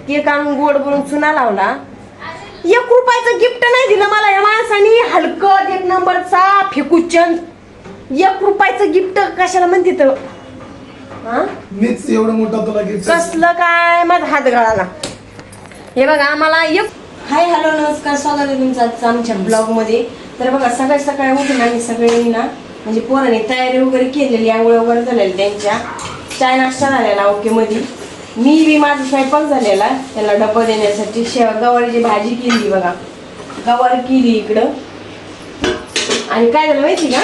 Cake आणून गोड बनवून चुना लावला. 1 रुपयाचं गिफ्ट नाही दिलं मला या माणसानी. हलकत 1 नंबरचा फेकूचंद. 1 रुपयाचं गिफ्ट कशाला म्हणते तर मीच एवढं मोठं तुला गिफ्ट कसलं काय. माझा हात गळाला. हे बघा मला हाय हॅलो नमस्कार, स्वागत आहे तुमचं आमच्या ब्लॉग मध्ये. तर बघा सकाळी सकाळी उठून आम्ही सगळे ना म्हणजे पोरांनी तयारी वगैरे केलेली, आंघोळ वगैरे झालेली, त्यांच्या चाय नाश्ता झालेला ओके मध्ये. मी बी माझा स्वयंपाक झालेला त्याला डब्बा देण्यासाठी. गवारीची भाजी केली बघा, गवार केली इकडं. आणि काय झालं माहिती का,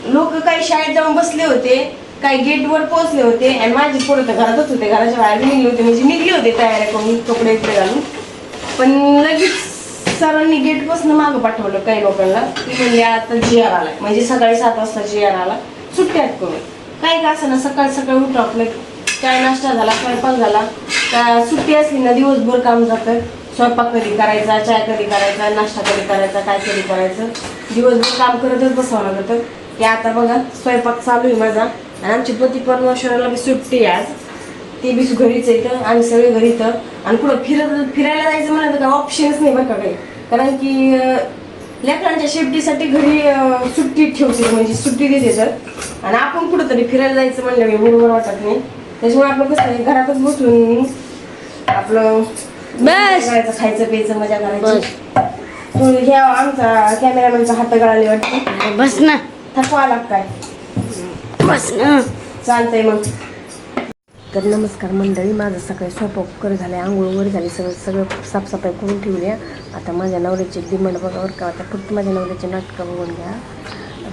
लोक काही शाळेत जाऊन बसले होते, काही गेटवर पोहोचले होते आणि माझी पोरं तर घरातच होते, घराच्या बाहेर निघले होते, म्हणजे निघले होते तयाऱ्या करून कपडे इकडे घालून. पण लगेच सरांनी गेटपासून मागं पाठवलं काही लोकांना. ती म्हणजे आता GR आलाय, म्हणजे सकाळी 7 वाजता GR आला, सुट्ट्यात करून. काय का असं ना सकाळी सकाळी उठू आपलं, काय नाश्ता झाला, स्वयंपाक झाला, काय सुट्टी असली ना दिवसभर काम जातं. स्वयंपाक कधी करायचा, चाय कधी करायचा, नाश्ता कधी करायचा, काय कधी करायचं, दिवसभर काम करतच बसावं लागतं. की आता बघा स्वयंपाक चालू आहे माझा. आणि आमची पती परमेश्वराला बी सुट्टी आहे आज, ते बी घरीच येतं, आम्ही सगळे घरी येतं. आणि कुठं फिरायला जायचं म्हणाल तर ऑप्शनच नाही बरं का काही, कारण की लेकरांच्या शेफ्टीसाठी घरी सुट्टी ठेवते, म्हणजे सुट्टी देते तर. आणि आपण कुठंतरी फिरायला जायचं म्हणलं मी बरोबर वाटत नाही. त्याच्यामुळे आपलं कसं आहे घरातच बसून आपलं करायचं, खायचं प्यायचं, मजा करायची. ह्या आमचा कॅमेरामॅनचा हात गळाले वाटतं. बस ना, थकवा आला काय, बस ना, चालतंय मग. तर नमस्कार मंडळी, माझं सकाळी स्वयंपाक वगैरे झालं, आंघोळ वगैरे झाली, सगळं साफसफाई करून ठेवली आहे. आता माझ्या नवऱ्याची डिमांड बघा बरं का, आता फक्त माझ्या नवऱ्याचे नाटकं बघून घ्या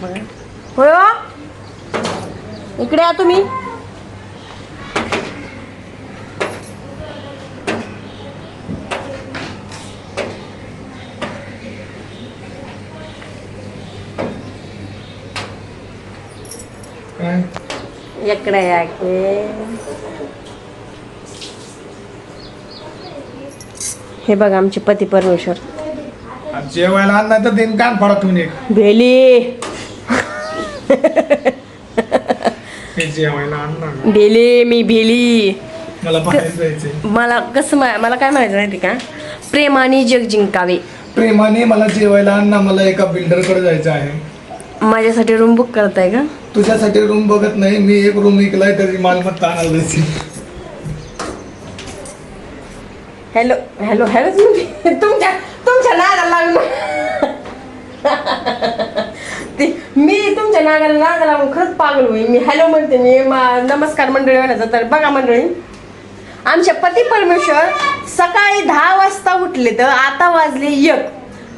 बघा. होय इकडे या तुम्ही. इकडे या की. हे बघा आमचे पती परमेश्वर. जेवायला आणणार तर दिन कान फाडा तुम्ही. भेली जेवायला आणणार भेली, मी भेली. मला बाहेर जायचंय. मला कसं मला काय म्हणायचं माहिती का, प्रेमाने जग जिंकावे. प्रेमाने मला जेवायला आण ना, मला एका बिल्डर कडे जायचं आहे. माझ्यासाठी रूम बुक करताय का? तुझ्यासाठी रूम बघत नाही मी, एक रूम विकलाय त्याची मालमत्ता आणायला जायची. हॅलो हॅलो हॅलो तुमच्या नादाला लागलो. मी तुमच्या नादाला लागून खरंच पागल होईल. मी हॅलो म्हणते, मी नमस्कार मंडळी म्हणायचं. तर बघा मंडळी, आमच्या पती परमेश्वर सकाळी 10 वाजता उठले, तर आता वाजले 1.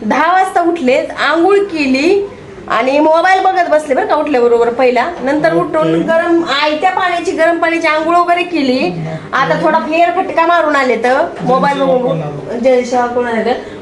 10 वाजता उठलेत, आंघोळ केली आणि मोबाईल बघत बसले बरं का उठल्याबरोबर पहिला. नंतर उठून गरम गरम पाण्याची आंघोळ वगैरे केली. आता थोडा फ्लेअर फटका मारून आले तर मोबाईल बघून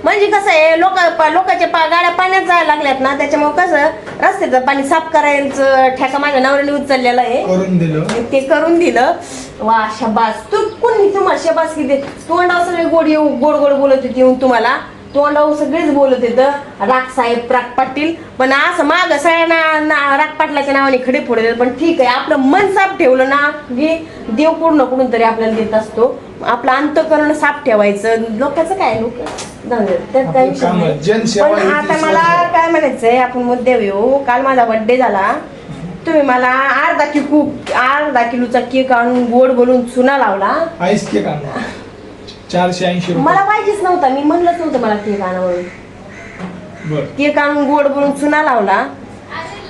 म्हणजे कसं आहे, लोकांच्या गाड्या पाण्यात जायला लागल्यात ना, त्याच्यामुळे कसं रस्त्याचं पाणी साफ करायचं ठेका माझ्या नवऱ्याने उचललेला आहे, ते करून दिलं. वा शबास. तुम्हाला शबास किती तोंडावर सगळे गोड गोड बोलत होते येऊन, तुम्हाला तोंडावर सगळेच बोलत येतं राग साहेब, राग पाटील. पण असं माग सगळ्यांना राग पाटलाच्या नावाने खडे फोडले. पण ठीक आहे, आपलं मन साफ ठेवलं ना की देव कुठून ना कुठून तरी आपल्याला देत असतो. आपलं अंतःकरण साफ ठेवायचं. लोकांचं काय, लोक त्यात काही विषय नाही. पण आता मला काय म्हणायचंय, आपण मुद्द्यावर येऊ. काल माझा बर्थडे झाला, तुम्ही मला अर्धा किलोचा केक आणून गोड बोलून चुना लावला. आईस केक आणला 480 रुपये. मला पाहिजेच नव्हता, मी म्हणलंच नव्हतं मला केक आणा म्हणून. केक आणून गोड बनवून चुना लावला.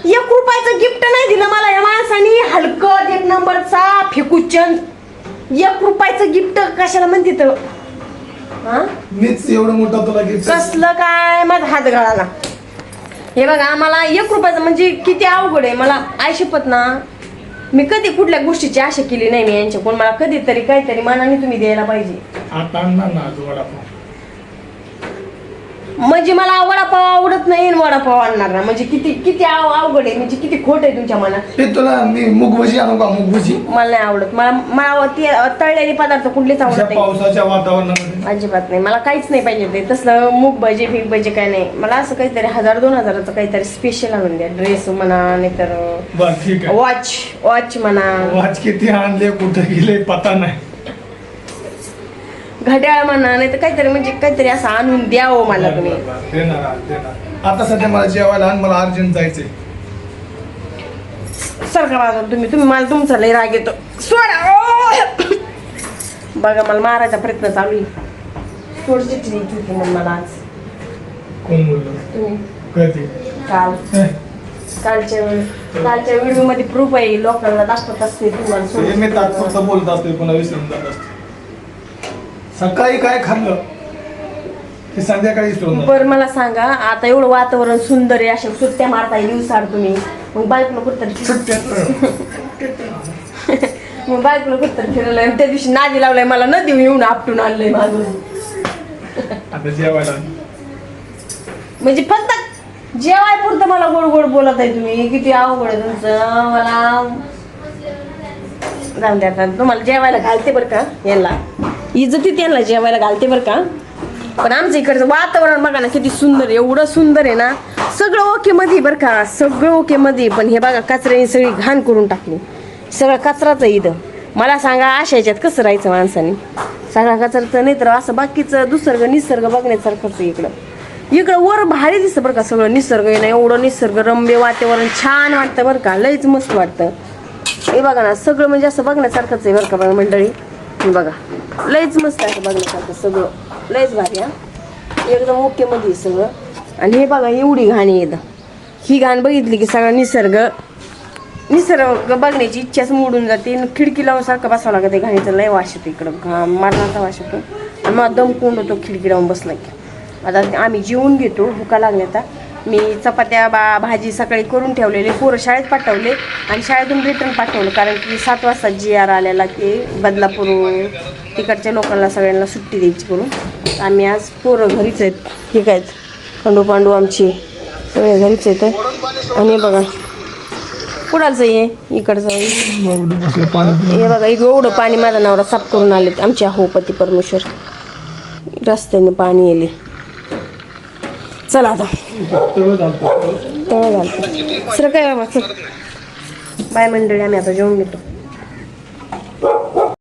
1 रुपयाचं गिफ्ट नाही दिलं मला या माणसानी. हलकत 1 नंबरचा फेकूचंद. 1 रुपयाचं गिफ्ट कशाला म्हणते तर मीच एवढं मोठं तुला गिफ्ट कसलं काय. माझा हात गळाला. हे बघा मला 1 रुपयाचं म्हणजे किती अवघड आहे. मला आयशपथ ना, मी कधी कुठल्या गोष्टीची आशा केली नाही मी यांच्याकडून. मला कधीतरी काहीतरी मनाने तुम्ही द्यायला पाहिजे. आता आणणार ना वडापाव. म्हणजे मला वडापाव आवडत नाही, वडापाव आणणार ना म्हणजे किती अवघड आहे, म्हणजे किती खोट आहे तुमच्या मनात. ते तुला मी मुगभजी आणू का? मुगभजी मला नाही आवडत. मला ते तळलेले पदार्थ कुठलेच आवडत नाही. पावसाच्या वातावरणामध्ये अजिबात नाही, मला काहीच नाही पाहिजे ते तसलं. मूग भजी फिग भजी काय नाही मला. असं काहीतरी 1000-2000 हजाराचं काहीतरी स्पेशल आणून द्या. ड्रेस म्हणा, नाहीतर वॉच म्हणा. वॉच किती आणले, कुठे गेले पता नाही. घड्याळ म्हणा नाही तर काहीतरी म्हणजे काहीतरी असं आणून द्यावं मला तुम्ही. देणार. आता सध्या मला जेवायला आणि मला अर्जंट जायचंय. सारखं वाजवा तुम्ही मला तुमचा लय राग येतो. सोडा बघा मला मारायचा प्रयत्न चालू आहे. थोडी चिठ्ठी द्यायची होती मग मला आज. कोण बोललो तुम्ही कधी कालच्या व्हिडिओ मध्ये प्रूफ आहे लोकांना दाखवत असते तुम्हाला. मी तात्पुरतं बोलत असते पुन्हा विसरून जात असते. सकाळी काय खाल्लं ते संध्याकाळी विसरून. बरं मला सांगा आता एवढं वातावरण सुंदर आहे अशा सुट्ट्या मारताय दिवसाड तुम्ही मग बायकोला कुठतरी मग बायकोला कुठतरी फिरवलंय त्या दिवशी नादी लावलाय मला नदी येऊन आपटून आणलंय माझं. आता जेवायला म्हणजे फक्त जेवाय पुरतं मला गोड गोड बोलत आहे तुम्ही. किती अवघड आहे तुमचं. मला जाऊन द्या आता तुम्हाला जेवायला घालते बरं का. यांना इज्जतीत यांना जेवायला घालते बरं का. पण आमच्या इकडचं वातावरण बघा ना किती सुंदर आहे. एवढं सुंदर आहे ना. सगळं ओके मध्ये बरं का. सगळं ओके मध्ये. पण हे बघा कचऱ्याने सगळी घाण करून टाकली. सगळं कचराच आहे इथं. मला सांगा अशा ह्याच्यात कसं राहायचं माणसाने. सगळा कचराचं नाही तर असं बाकीचं निसर्ग बघण्यासारखंच आहे इकडं. इकडं वर भारी दिसतं बरं का सगळं निसर्ग आहे ना. एवढं निसर्गरम्य वातावरण छान वाटतं बरं का. लयच मस्त वाटतं. हे बघा ना सगळं म्हणजे असं बघण्यासारखंच आहे बरं का बघा मंडळी. बघा लयच मस्त आहे बघण्यासारखं सगळं. लयच भारी हा. एकदम ओके मध्ये सगळं. आणि हे बघा एवढी घाणी येतं. ही घाण बघितली की सगळा निसर्ग बघण्याची इच्छाच मोडून जाते. खिडकी लावून सारखं बसावं लागतं. घाणीचं लय वास येतो इकडं. मरणाचा वास येतो. आणि मग दम कोंड होतो खिडकी लावून बसला की. आता आम्ही जेवून घेतो. भुका लागल्या आता. मी चपात्या भाजी सकाळी करून ठेवलेले. पोरं शाळेत पाठवले आणि शाळेतून रिटर्न पाठवलं कारण की 7 वाजता GR आलेला की बदलापूर तिकडच्या लोकांना सगळ्यांना सुट्टी द्यायची करून. आम्ही आज पोरं घरीच आहेत. ठीक आहेत. खंडू आमची सगळे घरीच आहेत. आणि बघा कुणाचं ये इकडचं हे बघा एवढं पाणी माझा नवरा साफ करून आलेत आमच्या पती परमेश्वर. रस्त्याने पाणी येले. चला आता तळ घालतो सर काय बाबा. चल बाय मंडळी आम्ही आता जेवून घेतो.